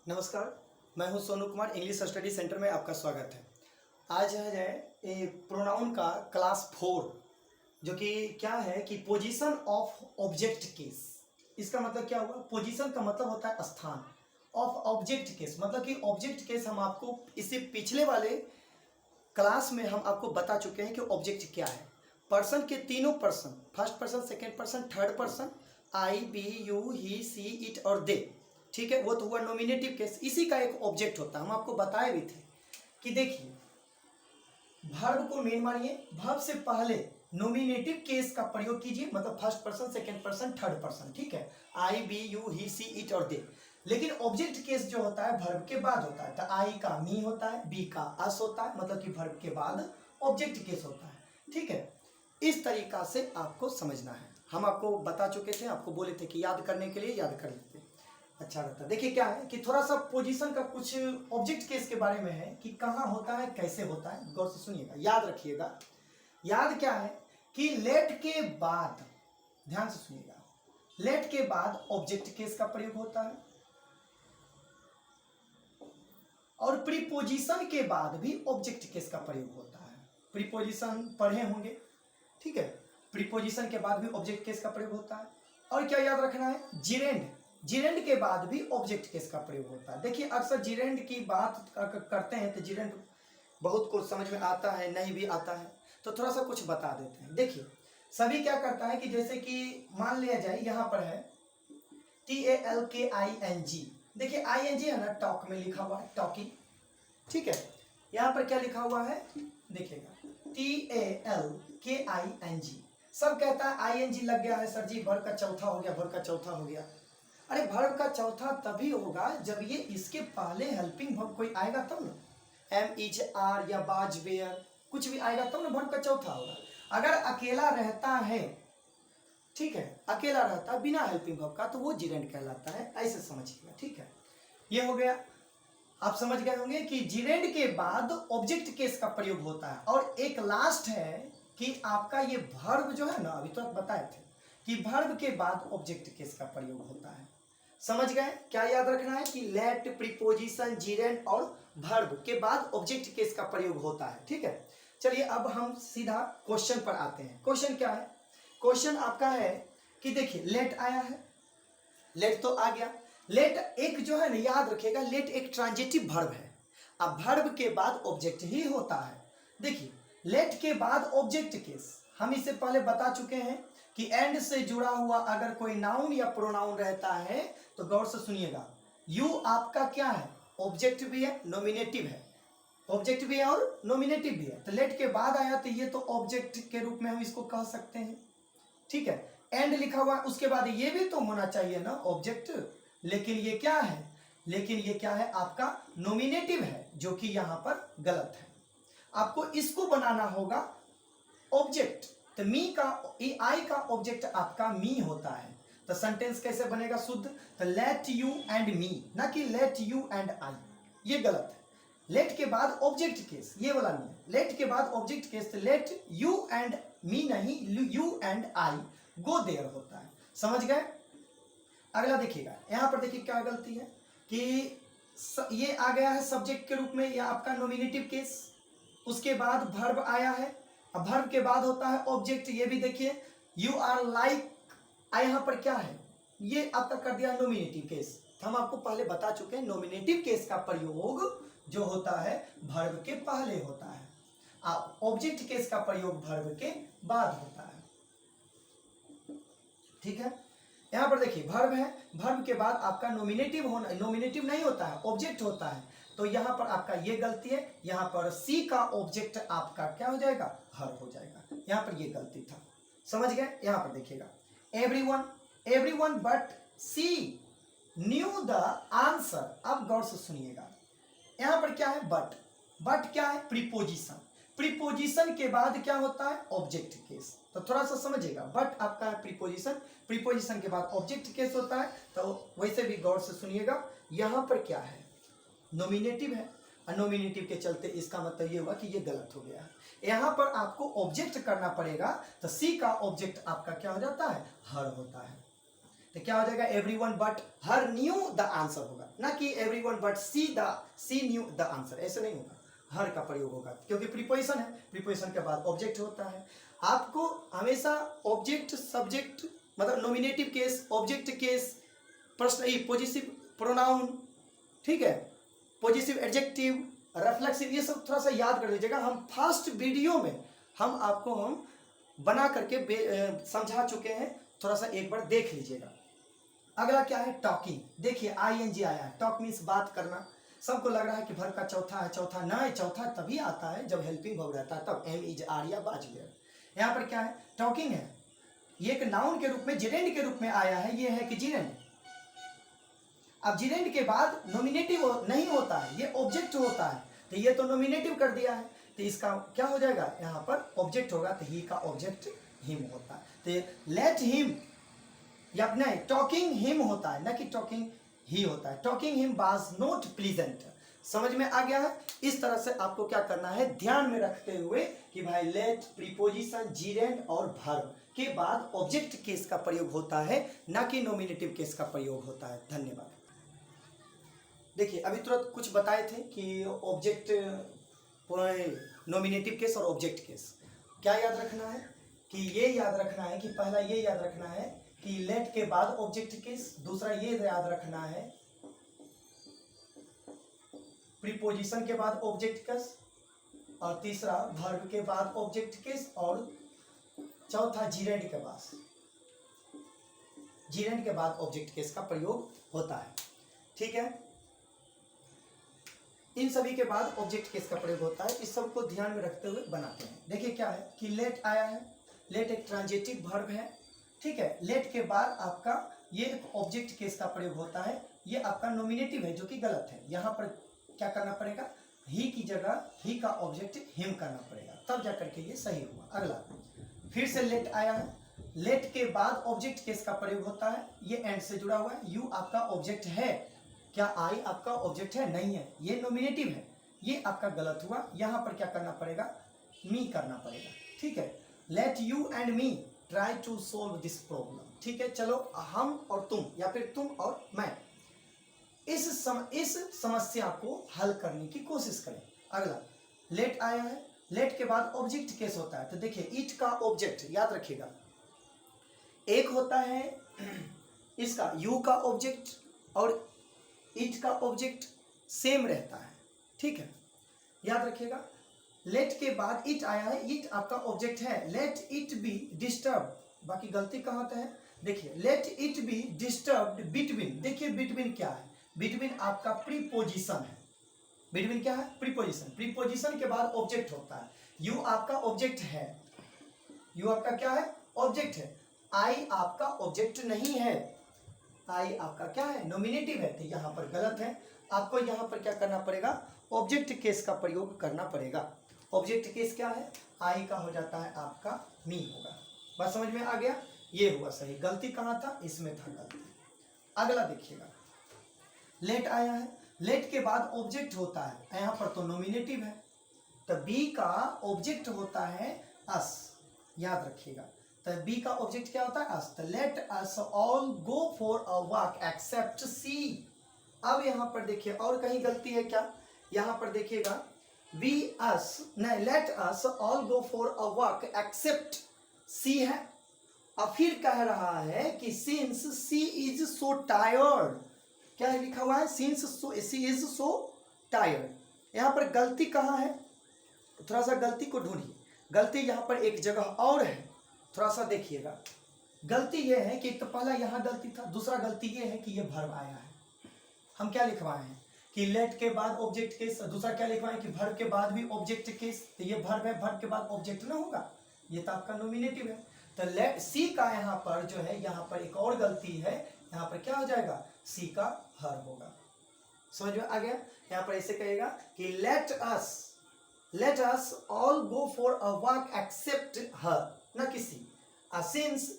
नमस्कार, मैं हूं Sonu Kumar. English study centre में आपका स्वागत है। आज है प्रोनाउन का क्लास 4, जो कि क्या है कि पोजीशन ऑफ ऑब्जेक्ट केस। इसका मतलब क्या हुआ? पोजीशन का मतलब होता है स्थान, ऑफ ऑब्जेक्ट केस मतलब कि ऑब्जेक्ट केस हम आपको इससे पिछले वाले क्लास में हम आपको बता चुके हैं कि ऑब्जेक्ट क्या है। पर्सन के तीनों person, first person, second person, third person, I, we, you, he, she, it और दे, ठीक है, वो तो हुआ नॉमिनेटिव केस। इसी का एक ऑब्जेक्ट होता है। हम आपको बताए भी थे कि देखिए, वर्ब को मेन मानिए, वर्ब से पहले नॉमिनेटिव केस का प्रयोग कीजिए, मतलब first person, second person, third person, ठीक है, I, we, you, he, she, it और दे। लेकिन ऑब्जेक्ट केस जो होता है वर्ब के बाद होता है। तो आई का मी होता है, बी का अस होता है, मतलब कि वर्ब के बाद ऑब्जेक्ट केस होता है, ठीक है। इस तरीका से आपको समझना है। हम आपको बता चुके थे, आपको बोले थे कि याद करने के लिए याद कर लेते, अच्छा रहता है। देखिए क्या है कि थोड़ा सा पोजीशन का कुछ ऑब्जेक्ट केस के बारे में है कि कहाँ होता है, कैसे होता है, गौर से सुनिएगा, याद रखिएगा। याद क्या है कि लेट के बाद, ध्यान से सुनिएगा, लेट के बाद ऑब्जेक्ट केस का प्रयोग होता है और प्रीपोजिशन के बाद भी ऑब्जेक्ट केस का प्रयोग होता है। प्रीपोजिशन पढ़े होंगे, ठीक है, प्रीपोजिशन के बाद भी ऑब्जेक्ट केस का प्रयोग होता है। और क्या याद रखना है? जिरेंड, जिरेंड के बाद भी ऑब्जेक्ट केस का प्रयोग होता है। देखिए अक्सर जिरेंड की बात करते हैं तो जिरेंड बहुत कुछ समझ में आता है, नहीं भी आता है, तो थोड़ा सा कुछ बता देते हैं। देखिए सभी क्या करता है कि जैसे कि मान लिया जाए यहाँ पर है TALKING, देखिए ING है ना, टॉक में लिखा हुआ है, टॉकिंग, ठीक है। यहाँ पर क्या लिखा हुआ है देखिएगा, TALKING। सब कहता है ING लग गया है सर जी, वर्ब का चौथा हो गया, वर्ब का चौथा हो गया। अरे वर्ब का चौथा तभी होगा जब ये इसके पहले हेल्पिंग वर्ब कोई आएगा तब ना, एम, इज, आर या बाज, वेयर, कुछ भी आएगा तब ना वर्ब का चौथा होगा। अगर अकेला रहता है, ठीक है, अकेला रहता बिना हेल्पिंग वर्ब का, तो वो जिरेंड कहलाता है, ऐसे समझिएगा, ठीक है। ये हो गया, आप समझ गए होंगे कि जिरेंड के बाद ऑब्जेक्ट केस का प्रयोग होता है। और एक लास्ट है कि आपका ये वर्ब जो है ना, अभी तो आप बताए थे कि वर्ब के बाद ऑब्जेक्ट केस का प्रयोग होता है। समझ गए? क्या याद रखना है कि लेट, प्रीपोजिशन, जिरेंड और वर्ब के बाद ऑब्जेक्ट केस का प्रयोग होता है, ठीक है। चलिए अब हम सीधा क्वेश्चन पर आते हैं। क्वेश्चन क्या है? क्वेश्चन आपका है कि देखिए लेट आया है, लेट तो आ गया। लेट एक जो है ना, याद रखिएगा, लेट एक ट्रांजिटिव वर्ब है। अब वर्ब के बाद ऑब्जेक्ट ही होता है। देखिए लेट के बाद ऑब्जेक्ट केस हम इससे पहले बता चुके हैं कि एंड से जुड़ा हुआ अगर कोई नाउन या प्रोनाउन रहता है तो गौर से सुनिएगा, यू आपका क्या है? ऑब्जेक्ट भी है, नॉमिनेटिव है, ऑब्जेक्ट भी है और नॉमिनेटिव भी है। तो लेट के बाद आया तो ये तो ऑब्जेक्ट के रूप में हम इसको कह सकते हैं, ठीक है। एंड लिखा हुआ उसके बाद ये भी तो होना चाहिए ना ऑब्जेक्ट, लेकिन ये क्या है? लेकिन ये क्या है? आपका नॉमिनेटिव है, जो कि यहां पर गलत है। आपको इसको बनाना होगा ऑब्जेक्ट। तो मी का, आई का ऑब्जेक्ट आपका मी होता है। तो सेंटेंस कैसे बनेगा शुद्ध? तो लेट यू एंड मी, ना कि लेट यू एंड आई, ये गलत है। लेट के बाद ऑब्जेक्ट केस, ये वाला नहीं, लेट के बाद ऑब्जेक्ट केस, तो लेट यू एंड मी नहीं, you and I go there होता है। समझ गए? अगला देखिएगा, यहां पर देखिए क्या गलती है कि ये आ गया है सब्जेक्ट के रूप में, या आपका नॉमिनेटिव केस, उसके बाद वर्ब आया है। अब वर्ब के बाद होता है ऑब्जेक्ट, ये भी देखिए, यू आर लाइक, यहां पर क्या है? ये आपका कर दिया नॉमिनेटिव केस। हम आपको पहले बता चुके हैं नॉमिनेटिव केस का प्रयोग जो होता है वर्ब के पहले होता है, ऑब्जेक्ट केस का प्रयोग वर्ब के बाद होता है, ठीक है। यहां पर देखिए वर्ब है, वर्ब के बाद आपका नॉमिनेटिव होना, नॉमिनेटिव नहीं होता है, ऑब्जेक्ट होता है। तो यहां पर आपका ये गलती है, यहां पर सी का ऑब्जेक्ट आपका क्या हो जाएगा? हर हो जाएगा। यहां पर ये गलती था, समझ गए? यहां पर देखिएगा, everyone, everyone but she knew the answer. अब गौर से सुनिएगा, यहां पर क्या है? बट, बट क्या है? प्रीपोजिशन, प्रीपोजिशन के बाद क्या होता है? Object case. तो थोड़ा सा समझिएगा, बट आपका है प्रीपोजिशन, प्रीपोजिशन के बाद ऑब्जेक्ट केस होता है। तो वैसे भी गौर से सुनिएगा, यहां पर क्या है? नॉमिनेटिव है, और नॉमिनेटिव के चलते इसका मतलब ये हुआ कि ये गलत हो गया है। यहां पर आपको ऑब्जेक्ट करना पड़ेगा, तो सी का ऑब्जेक्ट आपका क्या हो जाता है? हर होता है। तो क्या हो जाएगा, everyone but her knew the answer होगा, ना कि everyone but she knew the answer, ऐसे नहीं होगा, हर का प्रयोग होगा क्योंकि प्रीपोजिशन है, प्रीपोजिशन के बाद ऑब्जेक्ट होता है। आपको हमेशा ऑब्जेक्ट सब्जेक्ट मतलब नॉमिनेटिव केस, ऑब्जेक्ट केस, प्रश्न पॉजिटिव प्रोनाउन, ठीक है, पॉजिटिव एडजेक्टिव, रिफ्लेक्सिव, ये सब थोड़ा सा याद कर लीजिएगा। हम फर्स्ट वीडियो में हम आपको बना करके समझा चुके हैं, थोड़ा सा एक बार देख लीजिएगा। अगला क्या है, टॉकिंग। देखिए आईएनजी आया है, टॉक मीन्स बात करना। सबको लग रहा है कि वर्ब का चौथा है, चौथा ना, चौथा तभी आता है जब हेल्पिंग वर्ब रहता है, तब एम इज आर या बाज गया। यहाँ पर क्या है, टॉकिंग है, ये एक नाउन के रूप में, जेरेंड के रूप में आया है, ये है कि जीरेंड। अब जीरेंड के बाद नॉमिनेटिव नहीं होता है, ये ऑब्जेक्ट होता है, तो ये तो नॉमिनेटिव कर दिया है, तो इसका क्या हो जाएगा, यहाँ पर ऑब्जेक्ट होगा, तो ही का ऑब्जेक्ट हिम होता है, तो लेट हिम या अपना टॉकिंग हिम होता है, ना कि टॉकिंग ही होता है। Talking him was not pleasant, समझ में आ गया है। इस तरह से आपको क्या करना है, ध्यान में रखते हुए कि भाई लेट, प्रीपोजिशन, जीरेंड और वर्ब के बाद ऑब्जेक्ट केस का प्रयोग होता है, ना कि नॉमिनेटिव केस का प्रयोग होता है। धन्यवाद। देखिए अभी तुरंत कुछ बताए थे कि ऑब्जेक्ट, नॉमिनेटिव केस और ऑब्जेक्ट केस क्या याद रखना है, कि ये याद रखना है कि पहला ये याद रखना है कि लेट के बाद ऑब्जेक्ट केस, दूसरा ये याद रखना है प्रीपोजिशन के बाद ऑब्जेक्ट केस, और तीसरा वर्ब के बाद ऑब्जेक्ट केस, और चौथा जीरेंड के बाद, जीरेंड के बाद ऑब्जेक्ट केस का प्रयोग होता है, ठीक है। इन सभी के बाद ऑब्जेक्ट केस का प्रयोग होता है, इस सब को ध्यान में रखते हुए बनाते हैं। देखिए क्या है कि लेट आया है, लेट एक ट्रांजिटिव वर्ब है, ठीक है। लेट के बाद आपका ये एक ऑब्जेक्ट केस का प्रयोग होता है, ये आपका नॉमिनेटिव है जो कि गलत है। यहाँ पर क्या करना पड़ेगा, ही की जगह ही का ऑब्जेक्ट हिम करना पड़ेगा, तब जाकर के ये सही हुआ। अगला फिर से लेट आया है, लेट के बाद ऑब्जेक्ट केस का प्रयोग होता है, ये एंड से जुड़ा हुआ है, यू आपका ऑब्जेक्ट है, क्या आई आपका ऑब्जेक्ट है, नहीं है, ये नॉमिनेटिव है, ये आपका गलत हुआ। यहाँ पर क्या करना पड़ेगा, मी करना पड़ेगा, ठीक है। Let you and me try to solve this problem, ठीक है। चलो हम और तुम या फिर तुम और मैं इस समस्या को हल करने की कोशिश करें। अगला लेट आया है, लेट के बाद ऑब्जेक्ट केस होता है, तो देखिए इट का ऑब्जेक्ट याद रखिएगा, एक होता है इसका यू का ऑब्जेक्ट और इट का ऑब्जेक्ट सेम रहता है, ठीक है, याद रखिएगा। लेट के बाद इट आया है, इट आपका ऑब्जेक्ट है, लेट इट बी डिस्टर्ब, बाकी गलती कहाँ है, देखिए let it be disturbed between, देखिए बिटवीन क्या है, बिटवीन आपका प्रीपोजिशन है, बिटवीन क्या है, प्रीपोजिशन, प्रीपोजिशन के बाद ऑब्जेक्ट होता है, यू आपका ऑब्जेक्ट है, यू आपका क्या है, ऑब्जेक्ट है, आई आपका ऑब्जेक्ट नहीं है, आई आपका क्या है, नॉमिनेटिव है, तो यहाँ पर गलत है। आपको यहाँ पर क्या करना पड़ेगा, ऑब्जेक्ट केस का प्रयोग करना पड़ेगा। ऑब्जेक्ट केस क्या है, आई का हो जाता है आपका मी होगा। बस समझ में आ गया, ये हुआ सही, गलती कहाँ था, इसमें था गलती। अगला देखिएगा, लेट आया है, लेट के बाद ऑब्जेक्ट होता है, यहाँ पर तो नॉमिनेटिव है, तो बी का ऑब्जेक्ट होता है अस, याद रखिएगा। तो बी का ऑब्जेक्ट क्या होता है, अस, तो let us all go for a walk except she. अब यहाँ पर देखिए और कहीं गलती है क्या, यहाँ पर देखिएगा वी अस नहीं, let us all go for a walk except she है। अब फिर कह रहा है कि since she is so tired, क्या है लिखा हुआ है, since she is so tired. यहाँ पर गलती कहाँ है, थोड़ा सा गलती को ढूंढिए, गलती यहाँ पर एक जगह और है, थोड़ा सा देखिएगा। गलती ये है कि तो पहला यहाँ गलती था, दूसरा गलती ये है कि ये वर्ब आया है। हम क्या लिखवाए हैं कि लेट के बाद ऑब्जेक्ट केस, दूसरा क्या लिखवाए कि वर्ब के बाद भी ऑब्जेक्ट केस, तो ये वर्ब है, वर्ब के बाद ऑब्जेक्ट ना होगा, ये तो आपका नॉमिनेटिव है। तो लेट सी का यहाँ पर जो है, यहाँ पर एक और गलती है, यहाँ पर क्या हो जाएगा, सी का हर होगा। समझ में आ गया, यहाँ पर ऐसे कहेगा कि let us all go for a walk except her, ना किसी, since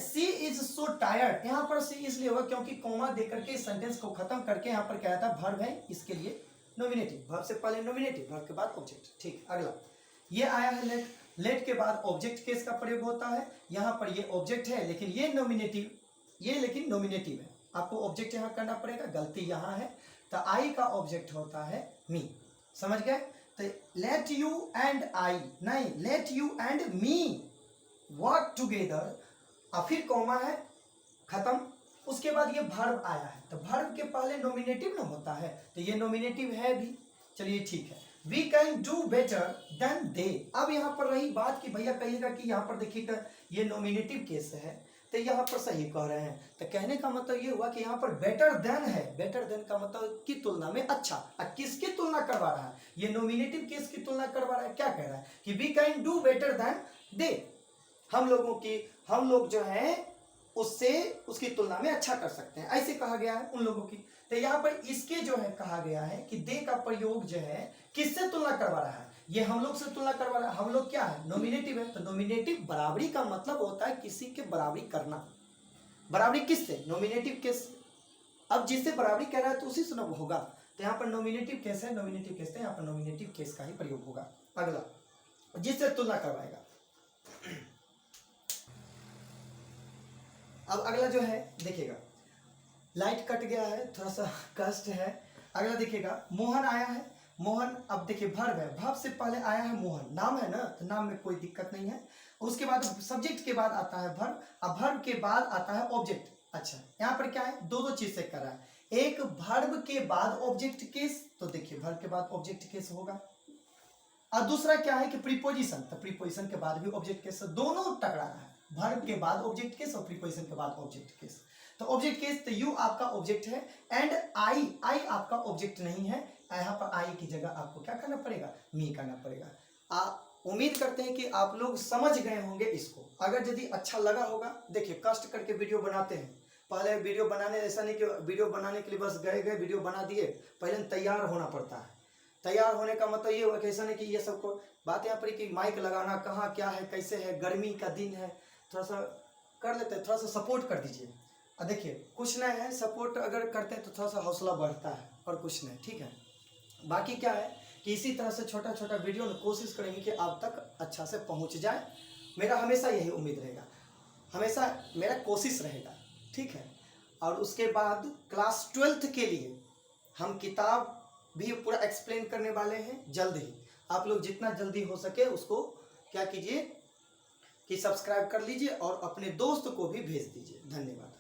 she is so tired, यहाँ पर सी इसलिए होगा क्योंकि कॉमा देकर के सेंटेंस को खत्म करके यहाँ पर क्या था, वर्ब है, इसके लिए नॉमिनेटिव, वर्ब से पहले नॉमिनेटिव, वर्ब के बाद ऑब्जेक्ट, ठीक। अगला ये आया है लेट, लेट के बाद ऑब्जेक्ट केस का प्रयोग होता है, यहाँ पर ये ऑब्जेक्ट है लेकिन ये नॉमिनेटिव ये लेकिन नॉमिनेटिव है, आपको ऑब्जेक्ट यहाँ करना पड़ेगा, गलती यहाँ है। तो आई का ऑब्जेक्ट होता है मी, समझ गए। तो लेट यू एंड आई नहीं, late you and me work together, और फिर कॉमा है, खत्म। उसके बाद ये वर्ब आया है, तो वर्ब के पहले नॉमिनेटिव ना होता है, तो ये नॉमिनेटिव है भी, चलिए ठीक है। We can do better than they. अब यहाँ पर रही बात कि भैया कहिएगा कि यहाँ पर देखिएगा ये नॉमिनेटिव केस है, तो यहाँ पर सही कह रहे हैं। तो कहने का मतलब ये हुआ कि यहाँ पर बेटर देन है, बेटर देन का मतलब की तुलना में अच्छा। अब किसकी तुलना करवा रहा है, ये नॉमिनेटिव केस की तुलना करवा रहा है। क्या कह रहा है कि we can do better than they, हम लोग जो है उससे उसकी तुलना में अच्छा कर सकते हैं, ऐसे कहा गया है उन लोगों की। तो यहाँ पर इसके जो है कहा गया है कि दे का प्रयोग जो है किससे तुलना करवा रहा है, ये हम लोग से तुलना करवा रहा है। हम लोग क्या है, नॉमिनेटिव है, तो नॉमिनेटिव बराबरी का मतलब होता है किसी के बराबरी करना। बराबरी किससे, नॉमिनेटिव केस। अब जिससे बराबरी कह रहा है तो उसी से होगा, तो यहाँ पर नॉमिनेटिव केस है, नॉमिनेटिव केस है, यहाँ पर नॉमिनेटिव केस का ही प्रयोग होगा। अगला जिससे तुलना करवाएगा। अब अगला जो है देखिएगा, लाइट कट गया है, थोड़ा सा कष्ट है। अगला देखिएगा, मोहन आया है, मोहन। अब देखिए वर्ब है, वर्ब से पहले आया है मोहन, नाम है ना, तो नाम में कोई दिक्कत नहीं है। उसके बाद सब्जेक्ट के बाद आता है वर्ब, अब वर्ब के बाद आता है ऑब्जेक्ट। अच्छा यहाँ पर क्या है, दो चीज से कर रहा है, एक वर्ब के बाद ऑब्जेक्ट केस, तो देखिए वर्ब के बाद ऑब्जेक्ट केस होगा, और दूसरा क्या है कि प्रीपोजिशन, तो प्रीपोजिशन के बाद भी ऑब्जेक्ट केस, दोनों टकरा रहा है, वर्ब के बाद ऑब्जेक्ट केस और प्रीपोजिशन के बाद ऑब्जेक्ट केस। तो ऑब्जेक्ट केस, तो यू आपका ऑब्जेक्ट है, एंड आई आपका ऑब्जेक्ट नहीं है, यहाँ पर आई की जगह आपको क्या करना पड़ेगा, मी करना पड़ेगा। उम्मीद करते हैं कि आप लोग समझ गए होंगे इसको। अगर यदि अच्छा लगा होगा, देखिए कष्ट करके वीडियो बनाते हैं, पहले वीडियो बनाने, ऐसा नहीं कि वीडियो बनाने के लिए बस गए वीडियो बना दिए, पहले तैयार होना पड़ता है। तैयार होने का मतलब ये हुआ कि ऐसा नहीं कि ये सबको बात यहाँ पर कि माइक लगाना कहाँ क्या है कैसे है, गर्मी का दिन है, थोड़ा सा कर लेते हैं, थोड़ा सा सपोर्ट कर दीजिए। और देखिए कुछ नहीं है, सपोर्ट अगर करते हैं तो थोड़ा सा हौसला बढ़ता है, और कुछ नहीं, ठीक है। बाकी क्या है कि इसी तरह से छोटा छोटा वीडियो में कोशिश करेंगे कि आप तक अच्छा से पहुंच जाए। मेरा हमेशा यही उम्मीद रहेगा, हमेशा मेरा कोशिश रहेगा, ठीक है। और उसके बाद क्लास 12th के लिए हम किताब भी पूरा एक्सप्लेन करने वाले हैं जल्द ही। आप लोग जितना जल्दी हो सके उसको क्या कीजिए कि सब्सक्राइब कर लीजिए और अपने दोस्त को भी भेज दीजिए। धन्यवाद।